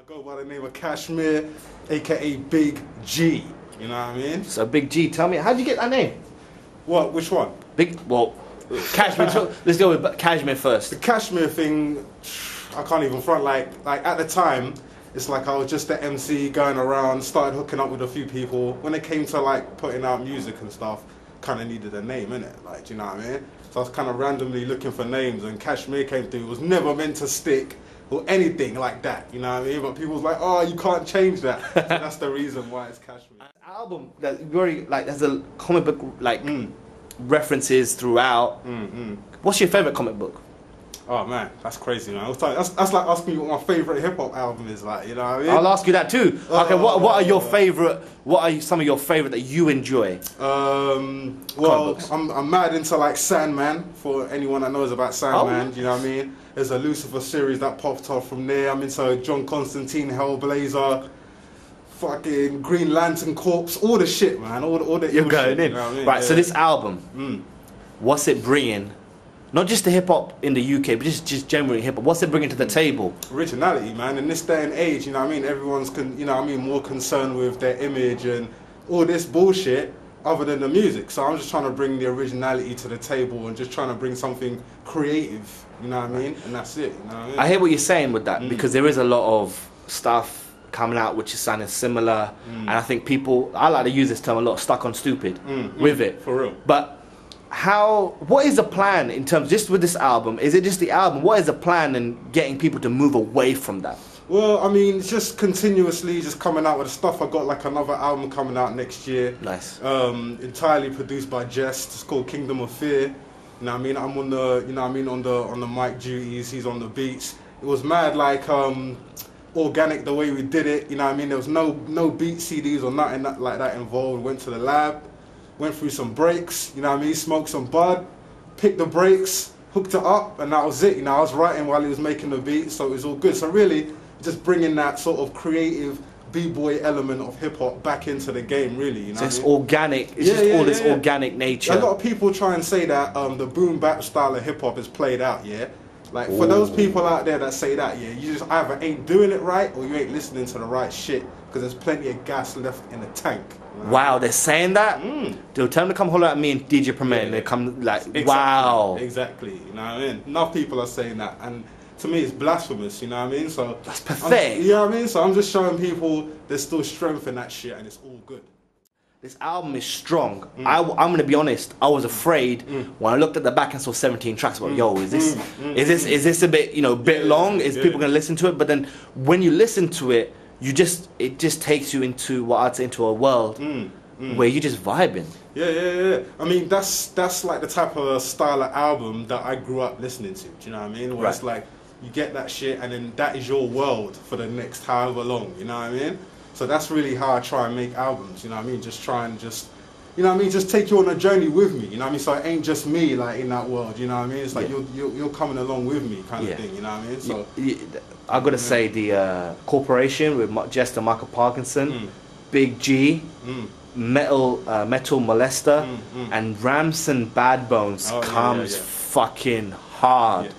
I go by the name of Kashmere, aka Big G. You know what I mean? So Big G, tell me, how did you get that name? What? Which one? Kashmere. Let's go with Kashmere first. The Kashmere thing, I can't even front. Like at the time, it's like I was just the MC going around, started hooking up with a few people. When it came to like putting out music and stuff, kind of needed a name, innit? Like, do you know what I mean? So I was kind of randomly looking for names, and Kashmere came through. It was never meant to stick or anything like that, you know what I mean? But people was like, oh, you can't change that. So that's the reason why it's Kashmere. An album that very like has a comic book like references throughout. What's your favorite comic book? Oh man, that's crazy, man. That's like asking me what my favorite hip hop album is, like, you know what I mean? I'll ask you that too. Okay, what are your favorite? What are some of your favorite that you enjoy? Well, I'm mad into like Sandman. For anyone that knows about Sandman, you know what I mean? There's a Lucifer series that popped off from there. I'm into John Constantine, Hellblazer, fucking Green Lantern Corps, all the shit, man. All the You're going shit, in, you know what I mean? right? Yeah. So this album, what's it bringing? Not just the hip hop in the UK, but just generally hip hop. What's it bringing to the table? Originality, man. In this day and age, you know what I mean? Everyone's, you know what I mean, more concerned with their image and all this bullshit other than the music. So I'm just trying to bring the originality to the table and just trying to bring something creative, you know what I mean? And that's it, you know what I mean? I hear what you're saying with that, because there is a lot of stuff coming out which is sounding similar, and I think people, I like to use this term a lot, stuck on stupid with it. For real. But what is the plan in terms, just with this album, is it just the album, what is the plan in getting people to move away from that? Well, I mean, it's just continuously just coming out with stuff. I got like another album coming out next year. Nice. Entirely produced by Jehst. It's called Kingdom of Fear. You know what I mean? I'm on the, you know what I mean, on the mic duties. He's on the beats. It was mad like organic the way we did it. You know what I mean? There was no beat CDs or nothing like that involved. Went to the lab, went through some breaks. You know what I mean? Smoked some bud, picked the breaks, hooked it up, and that was it. You know, I was writing while he was making the beat, so it was all good. So really, just bringing that sort of creative b-boy element of hip-hop back into the game, really, you know. So it's organic, it's just all this organic nature. A lot of people try and say that the boom bap style of hip-hop is played out, yeah? Like, for those people out there that say that, yeah, you just either ain't doing it right or you ain't listening to the right shit, because there's plenty of gas left in the tank. You know? Wow, they're saying that? They'll tell them to come holler at me and DJ Premier, and they come like, Exactly. wow. Exactly, you know what I mean? Enough people are saying that, and to me it's blasphemous, you know what I mean? So that's pathetic. You know what I mean? So I'm just showing people there's still strength in that shit, and it's all good. This album is strong. I'm gonna be honest. I was afraid when I looked at the back and saw 17 tracks. Well, yo, is this a bit, you know, bit long? Is people gonna listen to it? But then when you listen to it, it just takes you into what I'd say into a world where you're just vibing. Yeah. I mean, that's like the type of style of album that I grew up listening to. Do you know what I mean? Where it's like you get that shit, and then that is your world for the next however long. You know what I mean? So that's really how I try and make albums, you know what I mean? Just try and you know what I mean? Just take you on a journey with me, you know what I mean? So it ain't just me, like, in that world, you know what I mean? It's like you're coming along with me kind of thing, you know what I mean? So I've got to say, the Corporation with Jehst and Michael Parkinson, Big G, Metal Molester, and Ramson Badbonez comes fucking hard.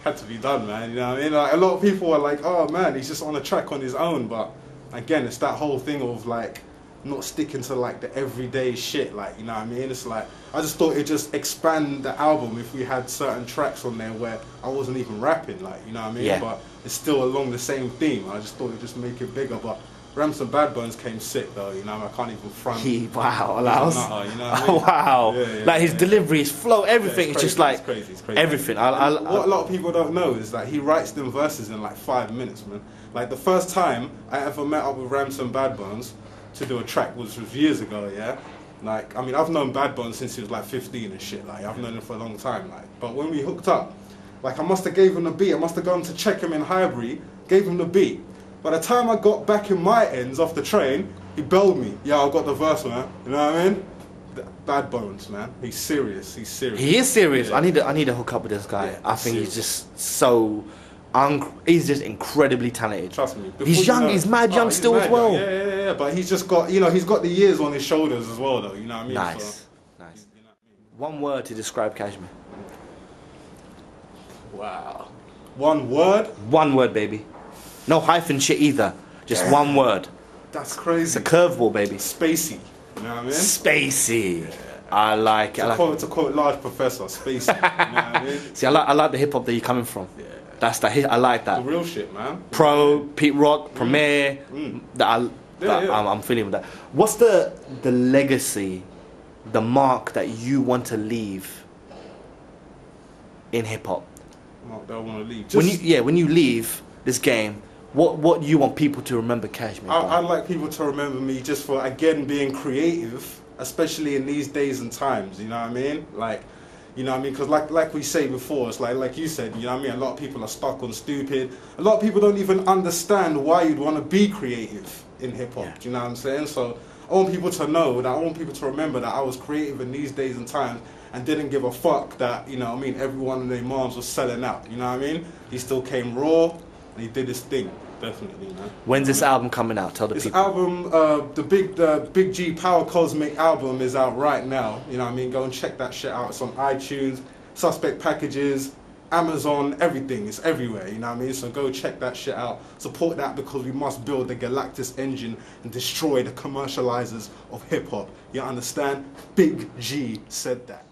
Had to be done, man, you know what I mean? Like, a lot of people are like, oh man, he's just on a track on his own, but again, it's that whole thing of like not sticking to like the everyday shit, like, you know what I mean? It's like, I just thought it'd just expand the album if we had certain tracks on there where I wasn't even rapping, like, you know what I mean? But it's still along the same theme. I just thought it'd just make it bigger, but Ramson Badbonez came sick though, you know, I can't even front. Wow, you know what I mean? Wow. Like his delivery, his flow, everything, it's just like it's crazy. Everything. What a lot of people don't know is that he writes them verses in like 5 minutes, man. Like the first time I ever met up with Ramson Badbonez to do a track was years ago, yeah? Like, I mean, I've known Badbonez since he was like 15 and shit, like, I've known him for a long time, like. But when we hooked up, like, I must have gave him the beat, I must have gone to check him in Highbury, gave him the beat. By the time I got back in my ends off the train, he belled me. Yeah, I got the verse, man. You know what I mean? Badbonez, man. He's serious. He's serious. He is serious. I need to hook up with this guy. I think he's just so... he's just incredibly talented. Trust me. He's young. He's mad young still as well. Yeah. But he's just got, you know, he's got the years on his shoulders as well, though. You know what I mean? Nice. So, nice. One word to describe Kashmere. Wow. One word? One word, baby. No hyphen shit either. Just one word. That's crazy. It's a curveball, baby. Spacey. You know what I mean? Spacey. Yeah. I like it. To quote large professor, spacey. You know what I mean? See, I like the hip hop that you're coming from. Yeah. That's the hit. I like that. The real shit, man. Pro, Pete Rock, Premier. I'm feeling with that. What's the legacy, the mark that you want to leave in hip hop? Mark that I want to leave. When you leave this game, what do you want people to remember Kashmere? I'd like people to remember me just for, again, being creative, especially in these days and times. You know what I mean? Like, you know what I mean? Because like we say before, it's like you said, you know what I mean? A lot of people are stuck on stupid. A lot of people don't even understand why you'd want to be creative in hip hop. Do you know what I'm saying? So I want people to know that, I want people to remember that I was creative in these days and times and didn't give a fuck that, you know what I mean, everyone in their moms was selling out. You know what I mean? He still came raw and he did his thing. Definitely, man. When's this album coming out? Tell the people. This album, the Big G Power Cosmic album is out right now. You know what I mean? Go and check that shit out. It's on iTunes, Suspect Packages, Amazon, everything. It's everywhere, you know what I mean? So go check that shit out. Support that, because we must build the Galactus engine and destroy the commercializers of hip-hop. You understand? Big G said that.